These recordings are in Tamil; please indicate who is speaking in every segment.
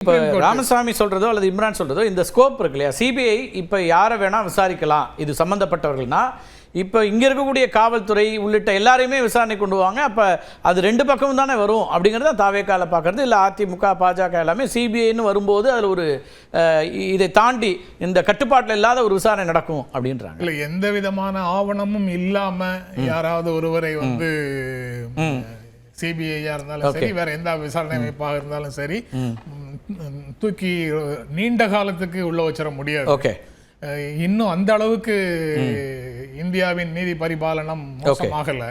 Speaker 1: இப்போ ராமசாமி சொல்றதோ அல்லது இம்ரான் சொல்றதோ இந்த ஸ்கோப் இருக்கு இல்லையா, சிபிஐ இப்போ யாரை வேணா விசாரிக்கலாம் இது சம்பந்தப்பட்டவர்கள்னா, இப்போ இங்கே இருக்கக்கூடிய காவல்துறை உள்ளிட்ட எல்லாரையுமே விசாரணை கொண்டு வாங்க, அப்போ அது ரெண்டு பக்கமும் தானே வரும் அப்படிங்கிறத தாவேக்கால பார்க்குறது. இல்லை அதிமுக பாஜக எல்லாமே சிபிஐன்னு வரும்போது அதில் ஒரு இதை தாண்டி இந்த கட்டுப்பாட்டில் இல்லாத ஒரு விசாரணை நடக்கும் அப்படின்றாங்க.
Speaker 2: இல்லை, எந்த விதமான ஆவணமும் இல்லாமல் யாராவது ஒருவரை வந்து சிபிஐயா இருந்தாலும் சரி, வேற எந்த விசாரணை அமைப்பாக இருந்தாலும் சரி, தூக்கி நீண்ட காலத்துக்கு உள்ள வச்சிட முடியாது.
Speaker 1: ஓகே,
Speaker 2: இன்னும் அந்த அளவுக்கு இந்தியாவின் நீதி பரிபாலனம் மோசமாகல.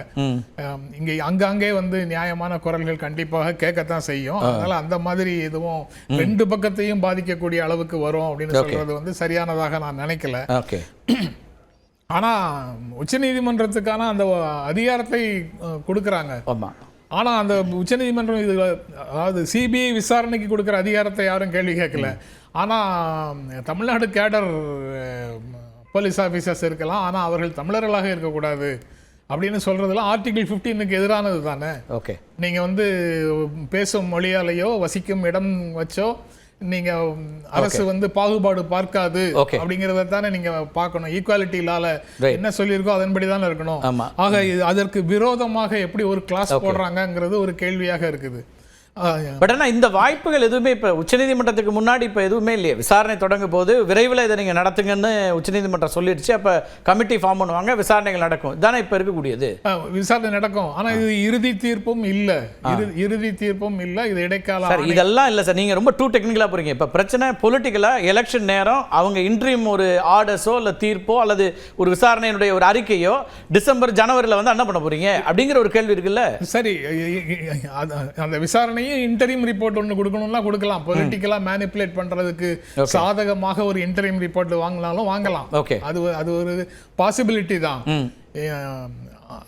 Speaker 2: இங்க அங்கங்கே வந்து நியாயமான குரல்கள் கண்டிப்பாக கேட்கத்தான் செய்யும். அதனால அந்த மாதிரி எதுவும் ரெண்டு பக்கத்தையும் பாதிக்கக்கூடிய அளவுக்கு வரும் அப்படின்னு சொல்றது வந்து சரியானதாக நான் நினைக்கல. ஆனா உச்ச நீதிமன்றத்துக்கான அந்த அதிகாரத்தை கொடுக்கறாங்க. ஆனா அந்த உச்ச நீதிமன்றம் இது, அதாவது சிபிஐ விசாரணைக்கு கொடுக்கிற அதிகாரத்தை யாரும் கேள்வி கேட்கல. ஆனா தமிழ்நாடு கேடர் போலீஸ் ஆஃபீஸர்ஸ் இருக்கலாம், ஆனா அவர்கள் தமிழர்களாக இருக்கக்கூடாது அப்படின்னு சொல்றதுலாம் ஆர்டிகிள் 15க்கு எதிரானது தானே.
Speaker 1: ஓகே,
Speaker 2: நீங்க வந்து பேசும் மொழியாலேயோ வசிக்கும் இடம் வச்சோ நீங்க அரசு வந்து பாகுபாடு பார்க்காது அப்படிங்கறத தானே நீங்க பார்க்கணும். ஈக்குவாலிட்டியிலால என்ன சொல்லியிருக்கோ அதன்படி தானே இருக்கணும். ஆக அதற்கு விரோதமாக எப்படி ஒரு கிளாஸ் போடுறாங்கிறது ஒரு கேள்வியாக இருக்குது.
Speaker 1: பட் ஆனால் இந்த வாய்ப்புகள் எதுவுமே இப்போ உச்சநீதிமன்றத்துக்கு முன்னாடி இப்போ எதுவுமே இல்லையே. விசாரணை தொடங்கும் போது விரைவில் இதை நீங்கள் நடத்துங்கன்னு உச்சநீதிமன்றம் சொல்லிடுச்சு. அப்போ கமிட்டி ஃபார்ம் பண்ணுவாங்க, விசாரணைகள் நடக்கும். இதுதானே இப்போ இருக்கக்கூடியது.
Speaker 2: விசாரணை நடக்கும், ஆனால் இது இறுதி தீர்ப்பும் இல்லை. இறுதி தீர்ப்பும் இல்லை, இது இடைக்கால.
Speaker 1: சார் இதெல்லாம் இல்லை சார், நீங்கள் ரொம்ப டூ டெக்னிக்கலாக போகிறீங்க. இப்போ பிரச்சனை பொலிட்டிக்கலாக எலெக்ஷன் நேரம் அவங்க இன்ட்ரீம் ஒரு ஆர்டர்ஸோ இல்லை தீர்ப்போ அல்லது ஒரு விசாரணையினுடைய ஒரு அறிக்கையோ டிசம்பர் ஜனவரியில் வந்து என்ன பண்ண போறீங்க அப்படிங்கிற ஒரு கேள்வி இருக்குல்ல.
Speaker 2: சரி, அந்த விசாரணை இன்டரிம் ரிப்போர்ட் ஒன்று கொடுக்கணும்னா கொடுக்கலாம். பொலிட்டிக்கலா மேனிபுலேட் பண்றதுக்கு சாதகமாக ஒரு இன்டரிம் ரிப்போர்ட் வாங்கினாலும் வாங்கலாம். அது ஒரு பாசிபிலிட்டி தான்.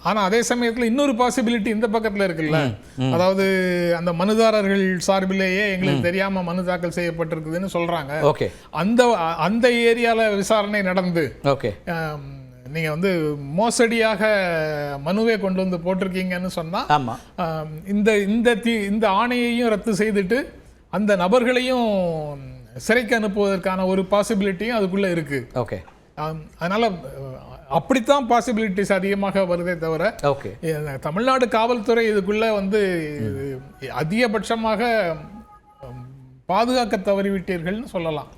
Speaker 2: ஆனா அதே சமயத்தில் இன்னொரு பாசிபிலிட்டி இந்த பக்கத்துல இருக்குல்ல. அதாவது அந்த மனுதாரர்கள் சார்பிலேயே எங்களுக்கு தெரியாம மனு தாக்கல் செய்யப்பட்டிருக்குதுன்னு சொல்றாங்க. அந்த ஏரியால விசாரணை நடந்து நீங்க வந்து மோசடியாக மனுவை கொண்டு வந்து போட்டிருக்கீங்கன்னு சொன்னா இந்த ஆணையையும் ரத்து செய்துட்டு அந்த நபர்களையும் சிறைக்கு அனுப்புவதற்கான ஒரு பாசிபிலிட்டியும் அதுக்குள்ள இருக்கு. அதனால அப்படித்தான் பாசிபிலிட்டிஸ் அதிகமாக வருதே தவிர தமிழ்நாடு காவல்துறை இதுக்குள்ள வந்து அதிகபட்சமாக பாதுகாக்க தவறிவிட்டீர்கள்னு சொல்லலாம்.